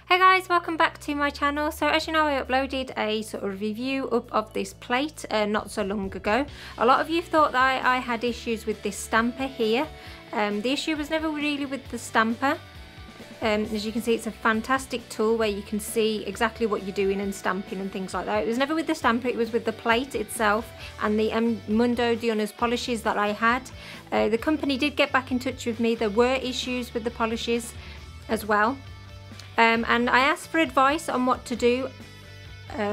Hey guys, welcome back to my channel. So as you know, I uploaded a sort of review of this plate not so long ago. A lot of you thought that I had issues with this stamper here. The issue was never really with the stamper. As you can see, it's a fantastic tool where you can see exactly what you're doing and stamping and things like that. It was never with the stamper, it was with the plate itself and the Mundo de Unos polishes that I had. The company did get back in touch with me. There were issues with the polishes as well. And I asked for advice on what to do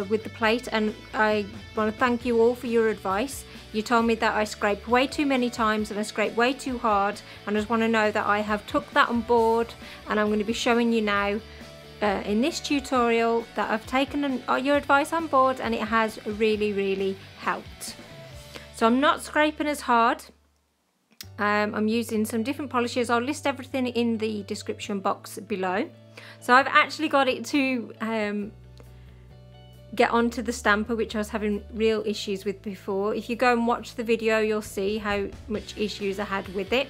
with the plate, and I want to thank you all for your advice. You told me that I scraped way too many times and I scraped way too hard, and I just want to know that I have took that on board, and I'm going to be showing you now in this tutorial that I've taken your advice on board, and it has really helped. So I'm not scraping as hard. I'm using some different polishes. I'll list everything in the description box below. So I've actually got it to get onto the stamper, which I was having real issues with before. If you go and watch the video, you'll see how much issues I had with it.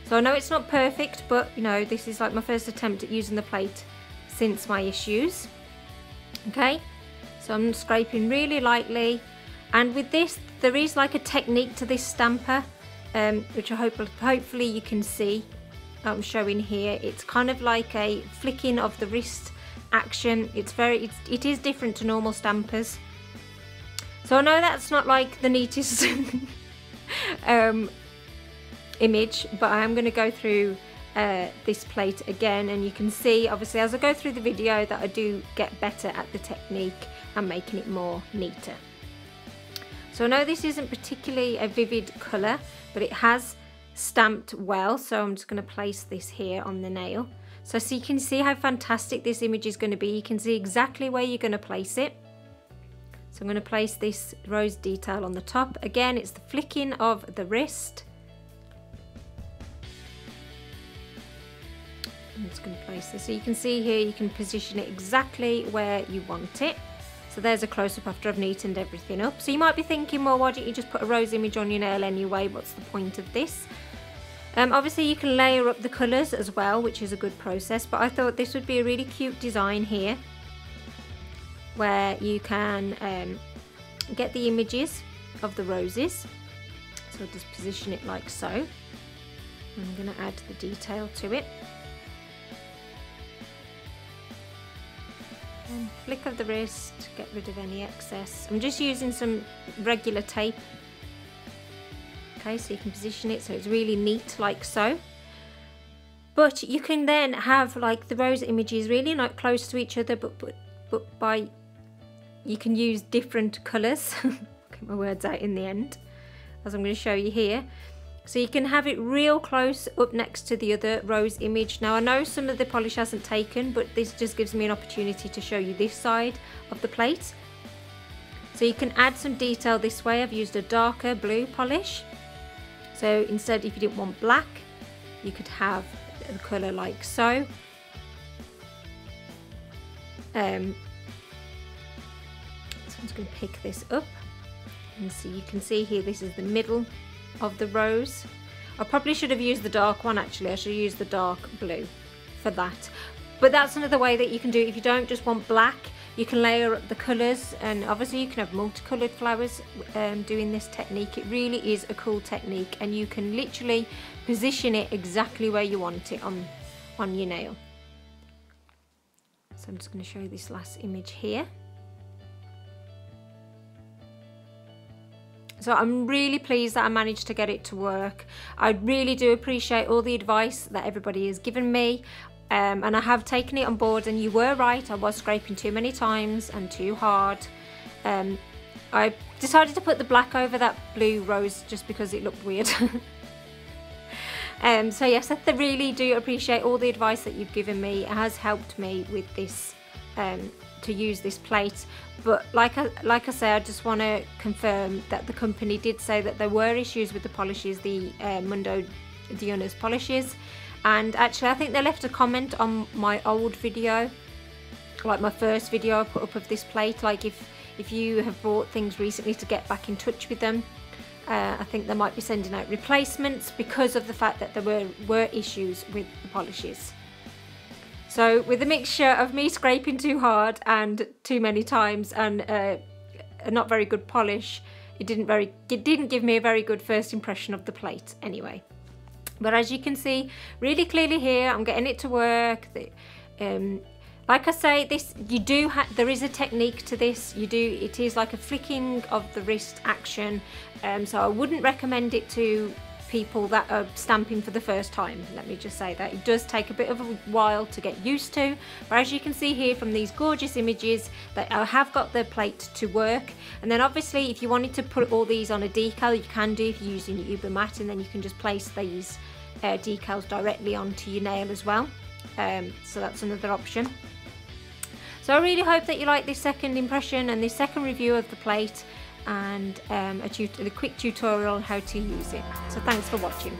So I know it's not perfect, but you know, this is like my first attempt at using the plate since my issues. Okay, so I'm scraping really lightly, and with this there is like a technique to this stamper, which I hopefully you can see. I'm showing here. It's kind of like a flicking of the wrist action. It is different to normal stampers. So I know that's not like the neatest image, but I am going to go through this plate again, and you can see obviously as I go through the video that I do get better at the technique and making it more neater. So I know this isn't particularly a vivid colour, but it has stamped well, so I'm just going to place this here on the nail. So you can see how fantastic this image is going to be. You can see exactly where you're going to place it. So I'm going to place this rose detail on the top. Again, it's the flicking of the wrist. I'm just going to place this. So you can see here, you can position it exactly where you want it. So there's a close-up after I've neatened everything up. So you might be thinking, well, why don't you just put a rose image on your nail anyway? What's the point of this? Obviously you can layer up the colours as well, which is a good process, but I thought this would be a really cute design here where you can get the images of the roses. So I'll just position it like so. I'm going to add the detail to it. And flick of the wrist, get rid of any excess. I'm just using some regular tape. Okay, so you can position it so it's really neat like so. But you can then have like the rose images really like close to each other, but you can use different colours. Get my words out in the end, as I'm going to show you here. So you can have it real close up next to the other rose image. Now I know some of the polish hasn't taken, but this just gives me an opportunity to show you this side of the plate. So you can add some detail this way. I've used a darker blue polish. So instead, if you didn't want black, you could have the colour like so. So I'm just going to pick this up and see, you can see here this is the middle of the rose. I probably should have used the dark one actually. I should have used the dark blue for that. But that's another way that you can do it. If you don't just want black, you can layer up the colours, and obviously you can have multicoloured flowers doing this technique. It really is a cool technique, and you can literally position it exactly where you want it on your nail. So I'm just going to show you this last image here. So I'm really pleased that I managed to get it to work. I really do appreciate all the advice that everybody has given me. And I have taken it on board, and you were right, I was scraping too many times and too hard. I decided to put the black over that blue rose just because it looked weird. So yes, I really do appreciate all the advice that you've given me. It has helped me with this, to use this plate. But like I say, I just want to confirm that the company did say that there were issues with the polishes, the Mundo de Unos polishes. And actually I think they left a comment on my old video, like my first video I put up of this plate. Like if you have bought things recently, to get back in touch with them. I think they might be sending out replacements because of the fact that there were issues with the polishes. So with a mixture of me scraping too hard and too many times and a not very good polish, it didn't give me a very good first impression of the plate anyway. But as you can see really clearly here, I'm getting it to work. Like I say, there is a technique to this. It is like a flicking of the wrist action. So I wouldn't recommend it to people that are stamping for the first time. Let me just say that it does take a bit of a while to get used to, but as you can see here from these gorgeous images, that I have got the plate to work. And then obviously if you wanted to put all these on a decal, you can do if you're using your Uber mat, and then you can just place these decals directly onto your nail as well. So that's another option. So I really hope that you like this second impression and this second review of the plate, and a quick tutorial on how to use it. So thanks for watching.